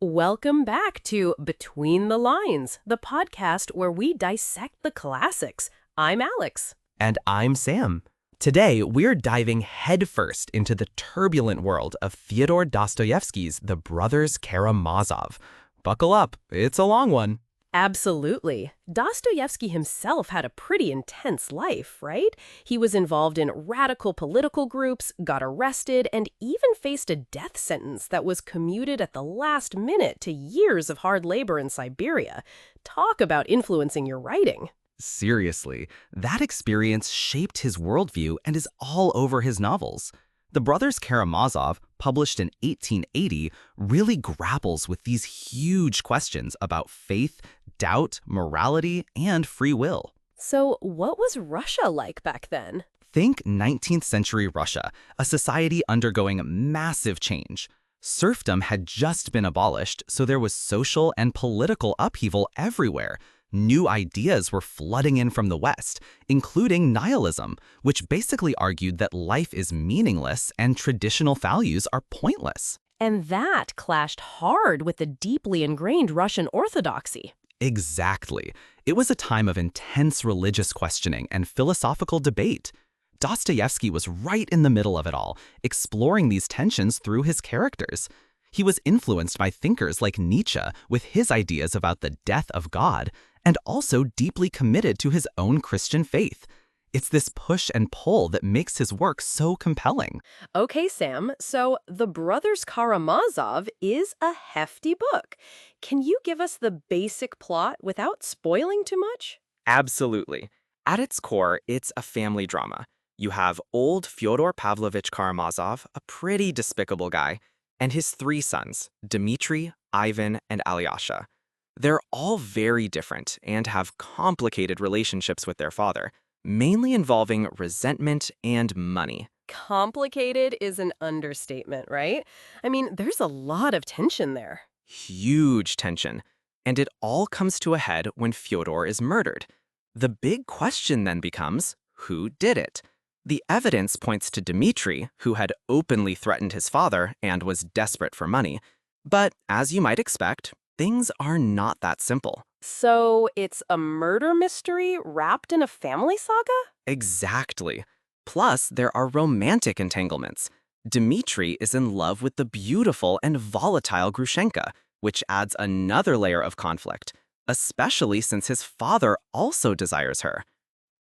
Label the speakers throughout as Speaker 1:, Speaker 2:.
Speaker 1: Welcome back to Between the Lines, the podcast where we dissect the classics. I'm Alex.
Speaker 2: And I'm Sam. Today, we're diving headfirst into the turbulent world of Fyodor Dostoyevsky's The Brothers Karamazov. Buckle up, it's a long one.
Speaker 1: Absolutely. Dostoyevsky himself had a pretty intense life, right? He was involved in radical political groups, got arrested, and even faced a death sentence that was commuted at the last minute to years of hard labor in Siberia. Talk about influencing your writing.
Speaker 2: Seriously, that experience shaped his worldview and is all over his novels. The Brothers Karamazov, published in 1880, really grapples with these huge questions about faith, doubt, morality, and free will.
Speaker 1: So, what was Russia like back then?
Speaker 2: Think 19th century Russia, a society undergoing massive change. Serfdom had just been abolished, so there was social and political upheaval everywhere. New ideas were flooding in from the West, including nihilism, which basically argued that life is meaningless and traditional values are pointless.
Speaker 1: And that clashed hard with the deeply ingrained Russian orthodoxy.
Speaker 2: Exactly. It was a time of intense religious questioning and philosophical debate. Dostoyevsky was right in the middle of it all, exploring these tensions through his characters. He was influenced by thinkers like Nietzsche with his ideas about the death of God, and also deeply committed to his own Christian faith. It's this push and pull that makes his work so compelling.
Speaker 1: Okay, Sam, so The Brothers Karamazov is a hefty book. Can you give us the basic plot without spoiling too much?
Speaker 3: Absolutely. At its core, it's a family drama. You have old Fyodor Pavlovich Karamazov, a pretty despicable guy, and his three sons, Dmitri, Ivan, and Alyosha. They're all very different and have complicated relationships with their father, mainly involving resentment and money.
Speaker 1: Complicated is an understatement, right? I mean, there's a lot of tension there.
Speaker 3: Huge tension. And it all comes to a head when Fyodor is murdered. The big question then becomes, who did it? The evidence points to Dmitri, who had openly threatened his father and was desperate for money. But as you might expect, things are not that simple.
Speaker 1: So it's a murder mystery wrapped in a family saga?
Speaker 3: Exactly. Plus, there are romantic entanglements. Dmitri is in love with the beautiful and volatile Grushenka, which adds another layer of conflict, especially since his father also desires her.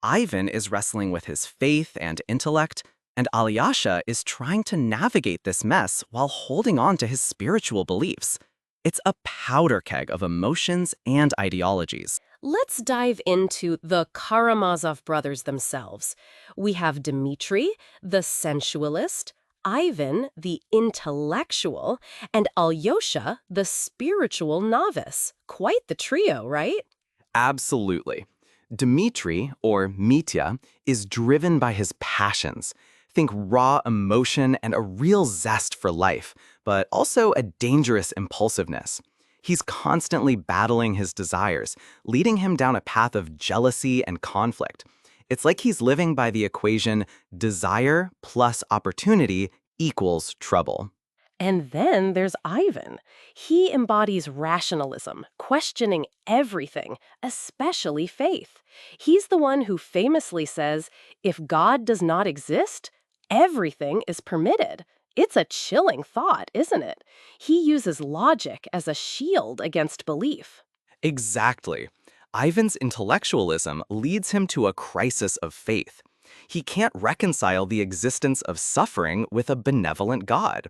Speaker 3: Ivan is wrestling with his faith and intellect, and Alyosha is trying to navigate this mess while holding on to his spiritual beliefs. It's a powder keg of emotions and ideologies.
Speaker 1: Let's dive into the Karamazov brothers themselves. We have Dmitri, the sensualist, Ivan, the intellectual, and Alyosha, the spiritual novice. Quite the trio, right?
Speaker 2: Absolutely. Dmitri, or Mitya, is driven by his passions. Think raw emotion and a real zest for life, but also a dangerous impulsiveness. He's constantly battling his desires, leading him down a path of jealousy and conflict. It's like he's living by the equation desire plus opportunity equals trouble.
Speaker 1: And then there's Ivan. He embodies rationalism, questioning everything, especially faith. He's the one who famously says, if God does not exist, everything is permitted. It's a chilling thought, isn't it? He uses logic as a shield against belief.
Speaker 2: Exactly. Ivan's intellectualism leads him to a crisis of faith. He can't reconcile the existence of suffering with a benevolent God.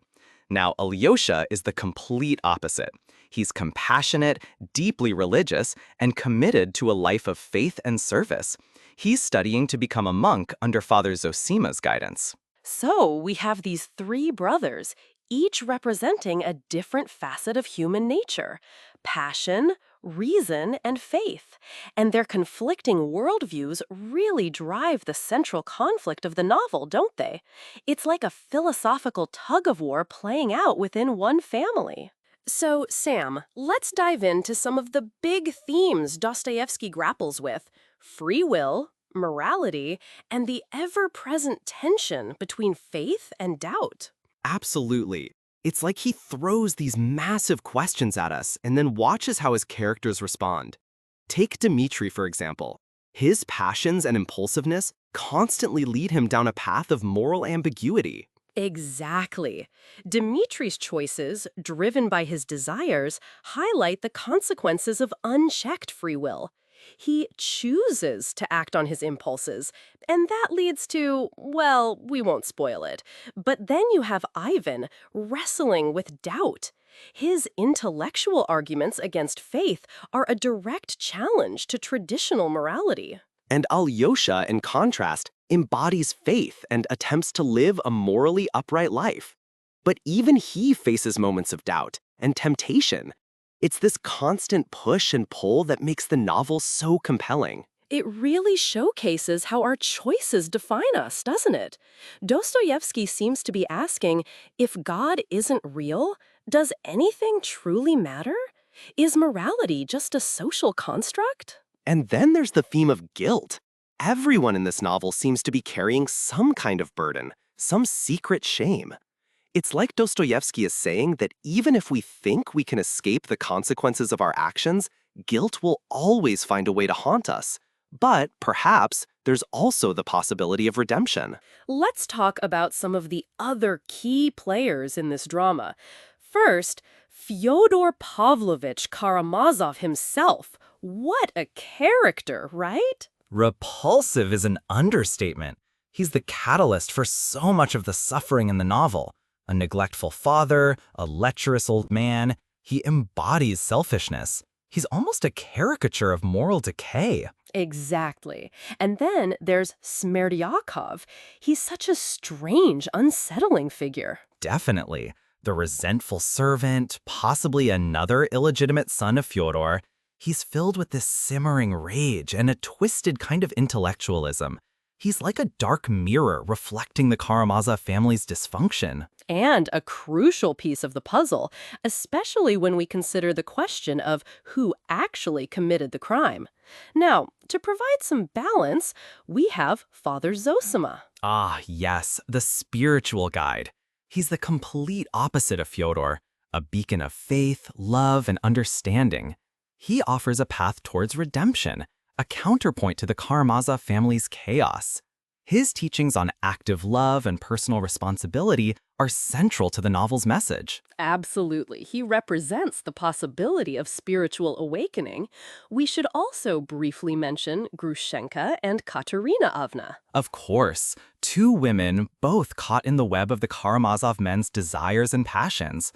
Speaker 2: Now, Alyosha is the complete opposite. He's compassionate, deeply religious, and committed to a life of faith and service. He's studying to become a monk under Father Zosima's guidance.
Speaker 1: So we have these three brothers, each representing a different facet of human nature: passion, reason, and faith. And their conflicting worldviews really drive the central conflict of the novel, don't they? It's like a philosophical tug-of-war playing out within one family. So, Sam, let's dive into some of the big themes Dostoyevsky grapples with: free will, morality, and the ever-present tension between faith and doubt.
Speaker 2: Absolutely.
Speaker 3: It's like he throws these massive questions at us and then watches how his characters respond. Take Dmitri, for example. His passions and impulsiveness constantly lead him down a path of moral ambiguity.
Speaker 1: Exactly. Dmitri's choices, driven by his desires, highlight the consequences of unchecked free will. He chooses to act on his impulses, and that leads to, well, we won't spoil it. But then you have Ivan wrestling with doubt. His intellectual arguments against faith are a direct challenge to traditional morality.
Speaker 3: And Alyosha, in contrast, embodies faith and attempts to live a morally upright life. But even he faces moments of doubt and temptation. It's this constant push and pull that makes the novel so compelling.
Speaker 1: It really showcases how our choices define us, doesn't it? Dostoyevsky seems to be asking, if God isn't real, does anything truly matter? Is morality just a social construct?
Speaker 3: And then there's the theme of guilt. Everyone in this novel seems to be carrying some kind of burden, some secret shame. It's like Dostoyevsky is saying that even if we think we can escape the consequences of our actions, guilt will always find a way to haunt us. But perhaps there's also the possibility of redemption.
Speaker 1: Let's talk about some of the other key players in this drama. First, Fyodor Pavlovich Karamazov himself. What a character, right?
Speaker 2: Repulsive is an understatement. He's the catalyst for so much of the suffering in the novel. A neglectful father, a lecherous old man. He embodies selfishness. He's almost a caricature of moral decay.
Speaker 1: Exactly. And then there's Smerdyakov. He's such a strange, unsettling figure.
Speaker 2: Definitely. The resentful servant, possibly another illegitimate son of Fyodor. He's filled with this simmering rage and a twisted kind of intellectualism. He's like a dark mirror reflecting the Karamazov family's dysfunction.
Speaker 1: And a crucial piece of the puzzle, especially when we consider the question of who actually committed the crime. Now, to provide some balance, we have Father Zosima.
Speaker 2: Ah, yes, the spiritual guide. He's the complete opposite of Fyodor, a beacon of faith, love, and understanding. He offers a path towards redemption, a counterpoint to the Karamazov family's chaos. His teachings on active love and personal responsibility are central to the novel's message.
Speaker 1: Absolutely. He represents the possibility of spiritual awakening. We should also briefly mention Grushenka and Katerina.
Speaker 2: Of course, two women both caught in the web of the Karamazov men's desires and passions.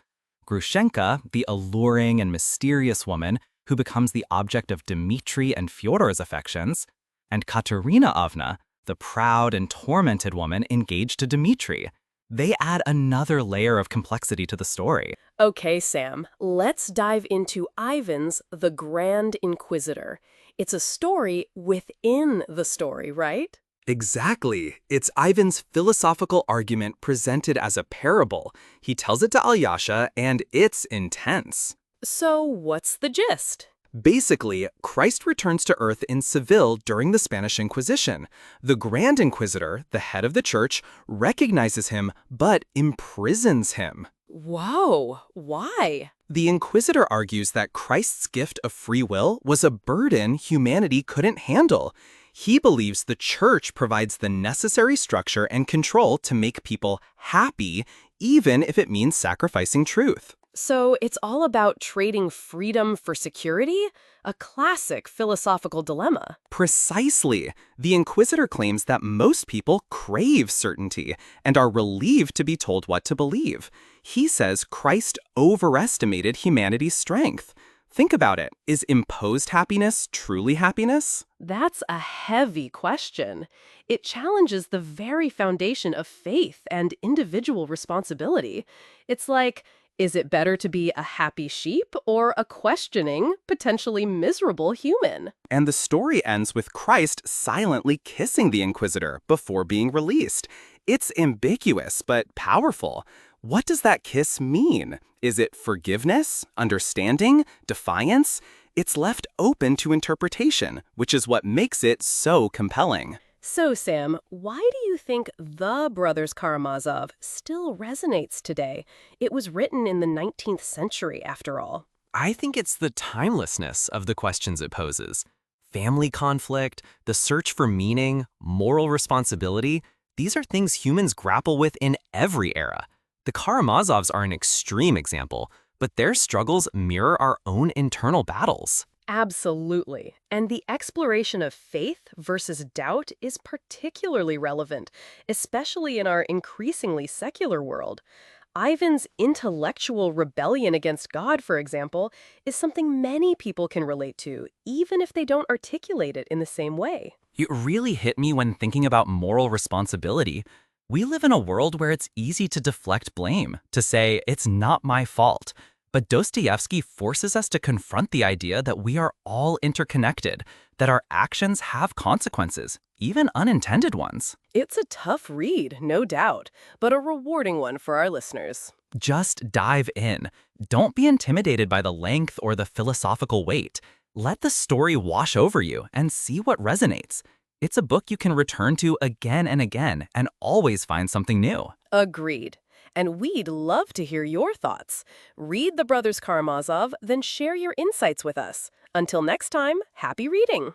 Speaker 2: Grushenka, the alluring and mysterious woman who becomes the object of Dmitri and Fyodor's affections, and Katerina, the proud and tormented woman engaged to Dmitri. They add another layer of complexity to the story.
Speaker 1: Okay, Sam, let's dive into Ivan's The Grand Inquisitor. It's a story within the story, right?
Speaker 2: Exactly. It's Ivan's philosophical argument presented as a parable. He tells it to Alyosha, and it's intense.
Speaker 1: So what's the gist?
Speaker 2: Basically, Christ returns to Earth in Seville during the Spanish Inquisition. The Grand Inquisitor, the head of the church, recognizes him but imprisons him.
Speaker 1: Whoa, why?
Speaker 2: The Inquisitor argues that Christ's gift of free will was a burden humanity couldn't handle. He believes the church provides the necessary structure and control to make people happy, even if it means sacrificing truth.
Speaker 1: So it's all about trading freedom for security? A classic philosophical dilemma.
Speaker 2: Precisely. The Inquisitor claims that most people crave certainty and are relieved to be told what to believe. He says Christ overestimated humanity's strength. Think about it. Is imposed happiness truly happiness?
Speaker 1: That's a heavy question. It challenges the very foundation of faith and individual responsibility. It's like, is it better to be a happy sheep or a questioning, potentially miserable human?
Speaker 2: And the story ends with Christ silently kissing the Inquisitor before being released. It's ambiguous but powerful. What does that kiss mean? Is it forgiveness, understanding, defiance? It's left open to interpretation, which is what makes it so compelling.
Speaker 1: So, Sam, why do you think The Brothers Karamazov still resonates today? It was written in the 19th century, after all.
Speaker 3: I think it's the timelessness of the questions it poses. Family conflict, the search for meaning, moral responsibility, these are things humans grapple with in every era. The Karamazovs are an extreme example, but their struggles mirror our own internal battles.
Speaker 1: Absolutely. And the exploration of faith versus doubt is particularly relevant, especially in our increasingly secular world. Ivan's intellectual rebellion against God, for example, is something many people can relate to, even if they don't articulate it in the same way.
Speaker 3: It really hit me when thinking about moral responsibility. We live in a world where it's easy to deflect blame, to say, it's not my fault. But Dostoyevsky forces us to confront the idea that we are all interconnected, that our actions have consequences, even unintended ones.
Speaker 1: It's a tough read, no doubt, but a rewarding one for our listeners.
Speaker 3: Just dive in. Don't be intimidated by the length or the philosophical weight. Let the story wash over you and see what resonates. It's a book you can return to again and again and always find something new.
Speaker 1: Agreed. And we'd love to hear your thoughts. Read The Brothers Karamazov, then share your insights with us. Until next time, happy reading!